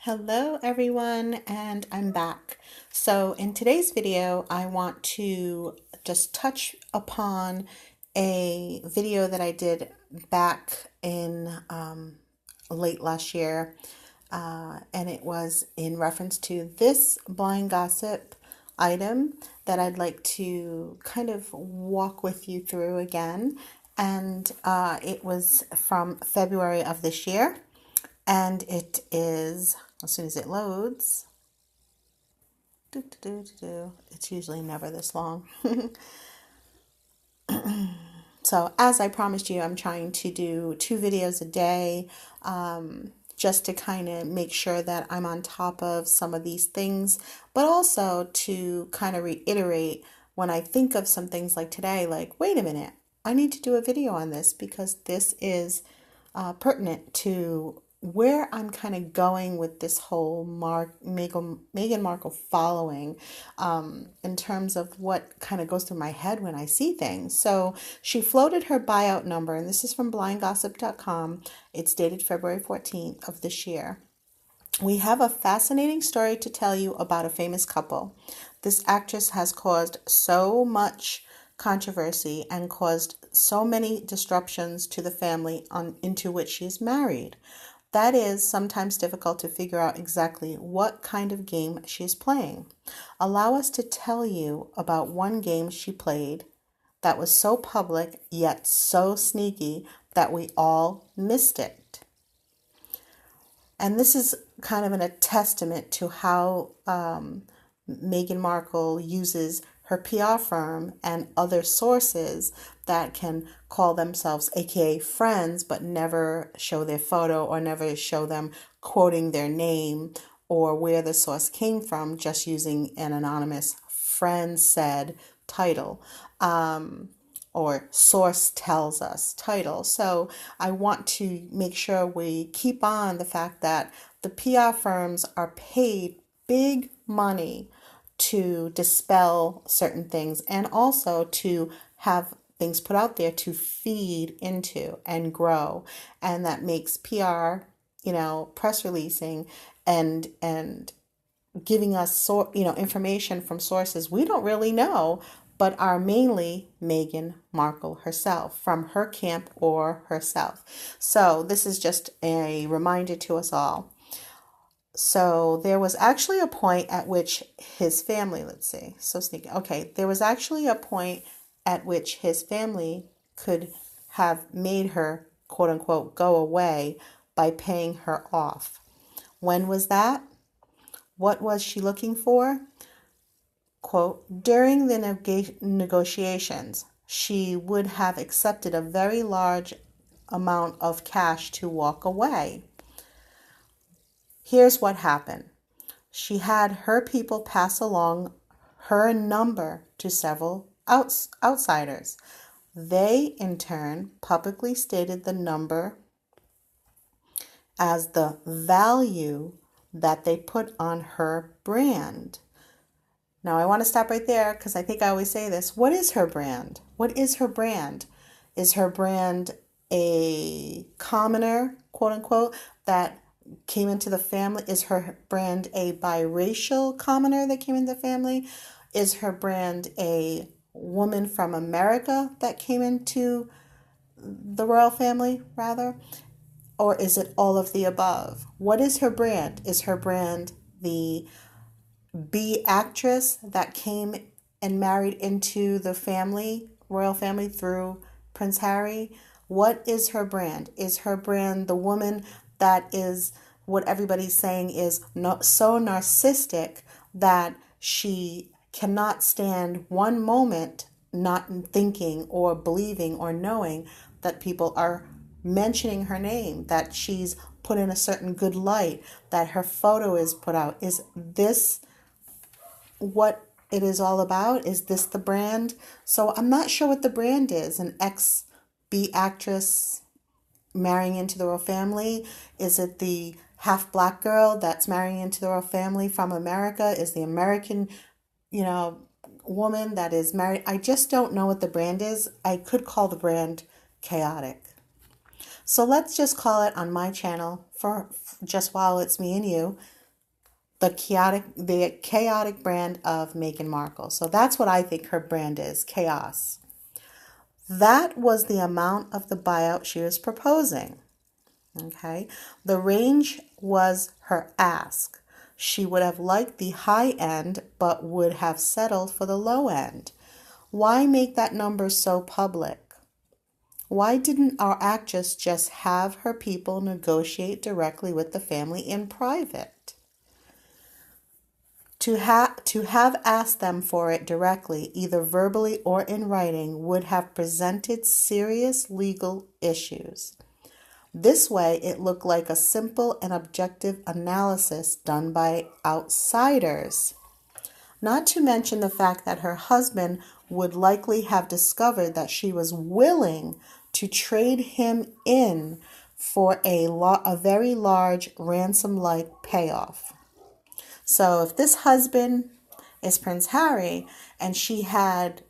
Hello everyone, and I'm back. So in today's video, I want to just touch upon a video that I did back in late last year, and it was in reference to this blind gossip item that I'd like to kind of walk with you through again. And it was from February of this year. And it is, as soon as it loads, it's usually never this long. So as I promised you, I'm trying to do 2 videos a day, just to kind of make sure that I'm on top of some of these things, but also to kind of reiterate when I think of some things like today, like, wait a minute, I need to do a video on this because this is pertinent to where I'm kind of going with this whole Meghan Markle following, in terms of what kind of goes through my head when I see things. So she floated her buyout number, and this is from blindgossip.com. It's dated February 14th of this year. We have a fascinating story to tell you about a famous couple. This actress has caused so much controversy and caused so many disruptions to the family into which she is married. That is sometimes difficult to figure out exactly what kind of game she is playing. Allow us to tell you about one game she played that was so public yet so sneaky that we all missed it. And this is kind of a testament to how Meghan Markle uses her PR firm and other sources that can call themselves AKA friends, but never show their photo or never show them quoting their name or where the source came from, just using an anonymous friend said title, or source tells us title. So I want to make sure we keep on the fact that the PR firms are paid big money to dispel certain things and also to have things put out there to feed into and grow. And that makes PR, press releasing and giving us information from sources we don't really know, but are mainly Meghan Markle herself, from her camp or herself. So this is just a reminder to us all. So there was actually a point at which his family, so sneaky. Okay, there was actually a point at which his family could have made her, quote unquote, go away by paying her off. When was that? What was she looking for? Quote, during the negotiations, she would have accepted a very large amount of cash to walk away. Here's what happened. She had her people pass along her number to several outsiders. They, in turn, publicly stated the number as the value that they put on her brand. Now, I want to stop right there because I think I always say this. What is her brand? What is her brand? Is her brand a commoner, quote unquote, that came into the family? Is her brand a biracial commoner that came into the family? Is her brand a woman from America that came into the royal family, rather? Or is it all of the above? What is her brand? Is her brand the B actress that came and married into the family, royal family, through Prince Harry? What is her brand? Is her brand the woman that is what everybody's saying is so narcissistic that she cannot stand one moment not thinking or believing or knowing that people are mentioning her name, that she's put in a certain good light, that her photo is put out? Is this what it is all about? Is this the brand? So I'm not sure what the brand is. An ex-B actress marrying into the royal family? Is it the half black girl that's marrying into the royal family from America? Is the American, woman that is married? I just don't know what the brand is. I could call the brand chaotic. So let's just call it on my channel for just while it's me and you, the chaotic brand of Meghan Markle. So that's what I think her brand is, chaos. That was the amount of the buyout she was proposing. Okay. The range was her ask. She would have liked the high end, but would have settled for the low end. Why make that number so public? Why didn't our actress just have her people negotiate directly with the family in private? To have asked them for it directly, either verbally or in writing, would have presented serious legal issues. This way, it looked like a simple and objective analysis done by outsiders. Not to mention the fact that her husband would likely have discovered that she was willing to trade him in for a very large ransom-like payoff. So if this husband is Prince Harry and she had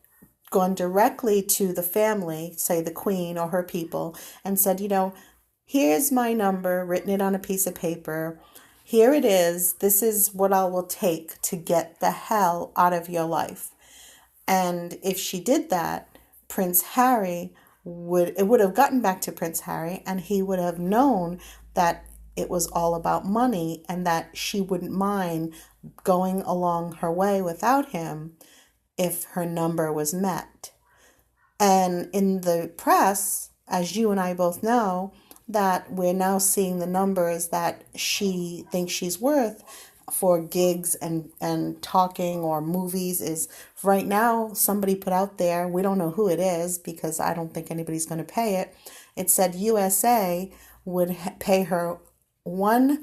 gone directly to the family, say the Queen or her people, and said, here's my number, written it on a piece of paper. Here it is. This is what I will take to get the hell out of your life. And if she did that, it would have gotten back to Prince Harry, and he would have known that it was all about money and that she wouldn't mind going along her way without him if her number was met. And in the press, as you and I both know, that we're now seeing the numbers that she thinks she's worth for gigs and talking or movies is right now somebody put out there, we don't know who it is because I don't think anybody's going to pay it. It said USA would pay her $1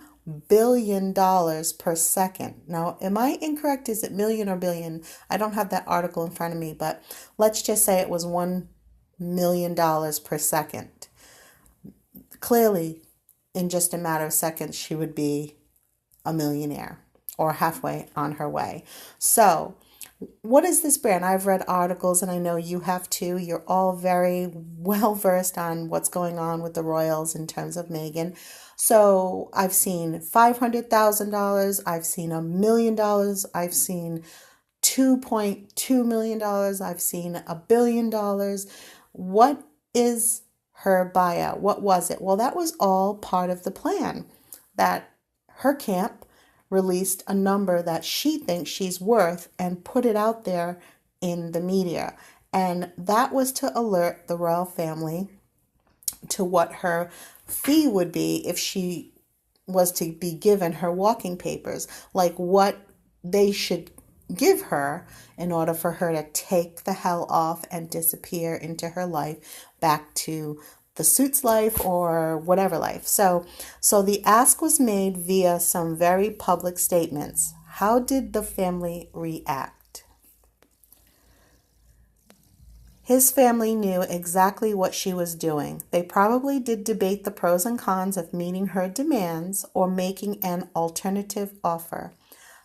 billion per second. Now, am I incorrect? Is it million or billion? I don't have that article in front of me, but let's just say it was $1 million per second. Clearly, in just a matter of seconds, she would be a millionaire or halfway on her way. So, what is this brand? I've read articles and I know you have too. You're all very well versed on what's going on with the royals in terms of Meghan. So I've seen $500,000. I've seen $1 million. I've seen $2.2 million. I've seen $1 billion. What is her buyout? What was it? Well, that was all part of the plan that her camp released a number that she thinks she's worth and put it out there in the media. And that was to alert the royal family to what her fee would be if she was to be given her walking papers, like what they should give her in order for her to take the hell off and disappear into her life back to the Suits life or whatever life. So the ask was made via some very public statements. How did the family react? His family knew exactly what she was doing. They probably did debate the pros and cons of meeting her demands or making an alternative offer.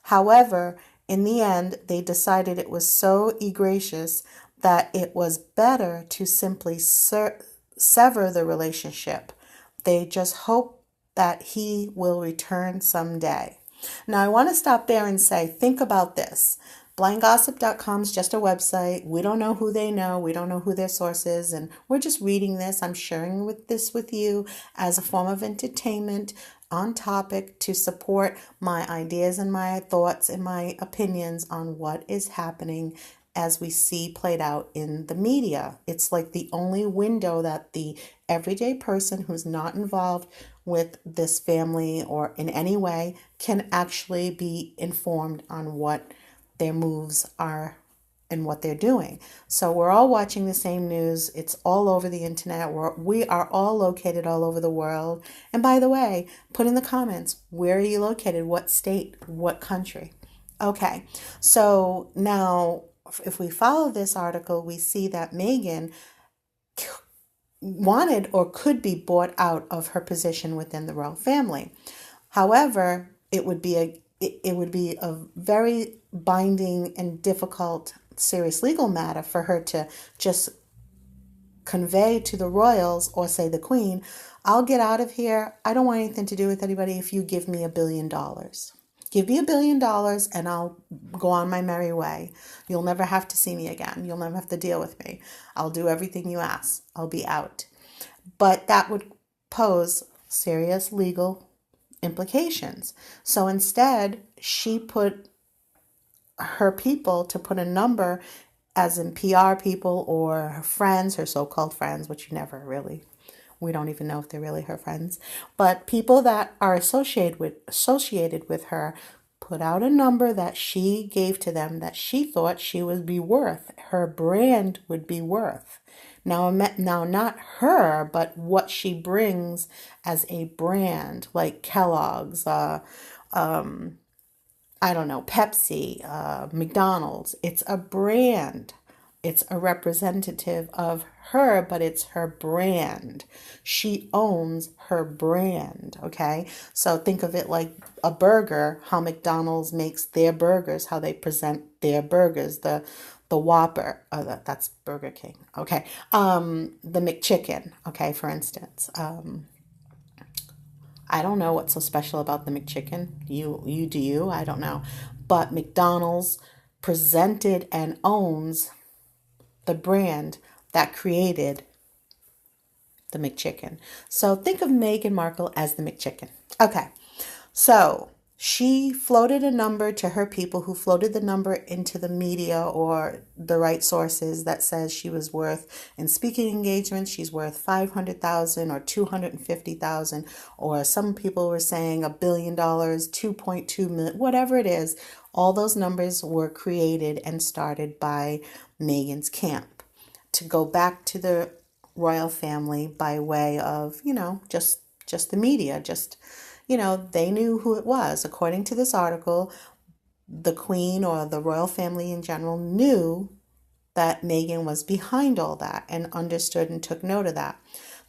However, in the end, they decided it was so egregious that it was better to simply sever the relationship. They just hope that he will return someday. Now, I want to stop there and say, think about this. Blindgossip.com is just a website. We don't know who they know. We don't know who their source is. And we're just reading this. I'm sharing this with you as a form of entertainment on topic to support my ideas and my thoughts and my opinions on what is happening as we see played out in the media. It's like the only window that the everyday person who's not involved with this family or in any way can actually be informed on what their moves are and what they're doing. So we're all watching the same news. It's all over the internet. We are all located all over the world. And by the way, put in the comments, where are you located? What state? What country? Okay, so now if we follow this article, we see that Meghan wanted or could be bought out of her position within the royal family. However, it would be a very binding and difficult, serious legal matter for her to just convey to the royals or say the Queen, I'll get out of here. I don't want anything to do with anybody if you give me $1 billion. Give me $1 billion and I'll go on my merry way. You'll never have to see me again. You'll never have to deal with me. I'll do everything you ask. I'll be out. But that would pose serious legal implications. So instead, she put her people to put a number, as in PR people or her friends, her so-called friends, which you never really, we don't even know if they're really her friends, but people that are associated with her put out a number that she gave to them that she thought she would be worth, her brand would be worth. Now, not her, but what she brings as a brand, like Kellogg's, I don't know, Pepsi, McDonald's. It's a brand. It's a representative of her, but it's her brand. She owns her brand, okay? So think of it like a burger, how McDonald's makes their burgers, how they present their burgers, the Whopper, that's Burger King, okay? The McChicken, okay, for instance. I don't know what's so special about the McChicken. You do you? I don't know. But McDonald's presented and owns the brand that created the McChicken. So think of Meghan Markle as the McChicken. Okay. So she floated a number to her people, who floated the number into the media or the right sources, that says she was worth, in speaking engagements, she's worth 500,000 or 250,000, or some people were saying $1 billion, 2.2 million, whatever it is. All those numbers were created and started by Meghan's camp to go back to the royal family by way of, just the media, they knew who it was. According to this article, the Queen, or the royal family in general, knew that Meghan was behind all that and understood and took note of that.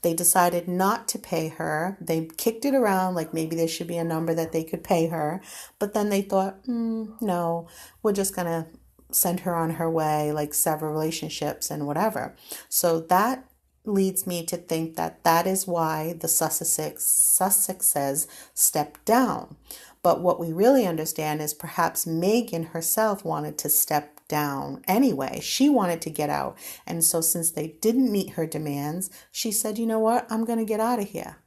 They decided not to pay her. They kicked it around like maybe there should be a number that they could pay her. But then they thought, no, we're just going to send her on her way, like sever relationships and whatever. So that leads me to think that that is why the Sussexes stepped down. But what we really understand is perhaps Meghan herself wanted to step down anyway. She wanted to get out. And so since they didn't meet her demands, she said, you know what? I'm going to get out of here.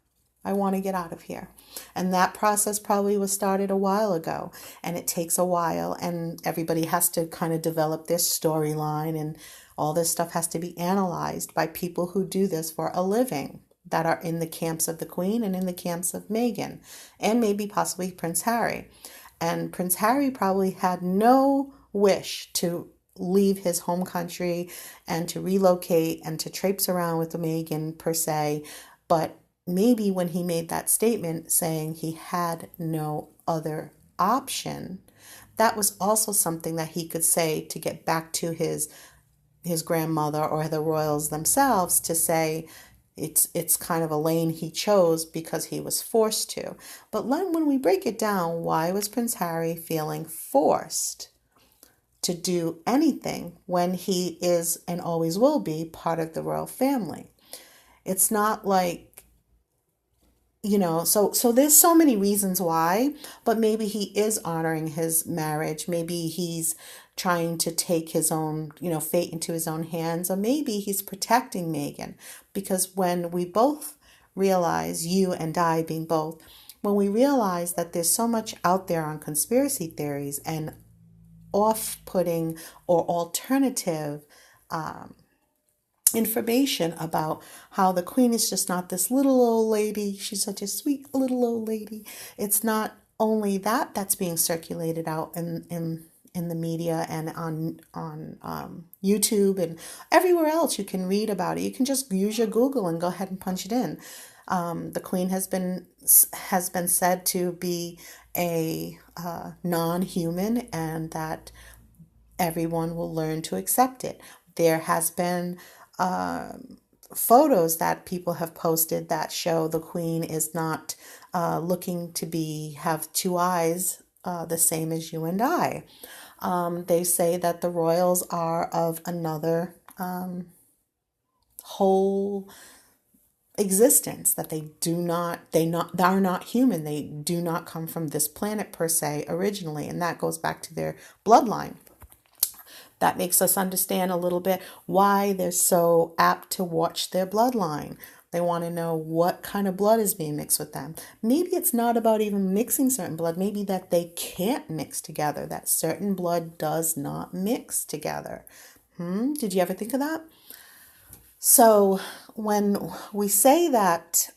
I want to get out of here. And that process probably was started a while ago. And it takes a while. And everybody has to kind of develop their storyline. And all this stuff has to be analyzed by people who do this for a living, that are in the camps of the Queen and in the camps of Meghan, and maybe possibly Prince Harry. And Prince Harry probably had no wish to leave his home country and to relocate and to traipse around with Meghan per se. But maybe when he made that statement saying he had no other option, that was also something that he could say to get back to his grandmother or the royals themselves, to say it's kind of a lane he chose because he was forced to. But when we break it down, why was Prince Harry feeling forced to do anything when he is and always will be part of the royal family? It's not like, so there's so many reasons why, but maybe he is honoring his marriage. Maybe he's trying to take his own, fate into his own hands, or maybe he's protecting Meghan. Because when we both realize, you and I being both, when we realize that there's so much out there on conspiracy theories and off-putting or alternative information about how the Queen is just not this little old lady. She's such a sweet little old lady. It's not only that that's being circulated out in the media and on YouTube and everywhere else. You can read about it. You can just use your Google and go ahead and punch it in. The Queen has been said to be a non-human, and that everyone will learn to accept it. There has been photos that people have posted that show the Queen is not looking to have two eyes the same as you and I. They say that the royals are of another whole existence, that they are not human. They do not come from this planet per se originally, and that goes back to their bloodline. That makes us understand a little bit why they're so apt to watch their bloodline. They want to know what kind of blood is being mixed with them. Maybe it's not about even mixing certain blood. Maybe that they can't mix together, that certain blood does not mix together. Did you ever think of that? So when we say that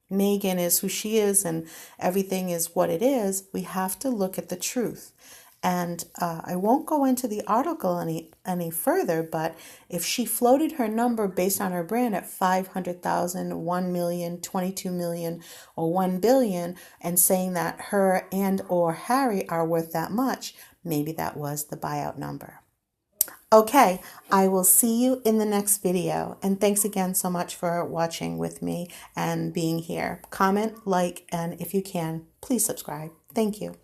Meghan is who she is and everything is what it is, we have to look at the truth. And I won't go into the article any further, but if she floated her number based on her brand at 500,000, 1 million, 22 million, or 1 billion, and saying that her and or Harry are worth that much, maybe that was the buyout number. Okay, I will see you in the next video. And thanks again so much for watching with me and being here. Comment, like, and if you can, please subscribe. Thank you.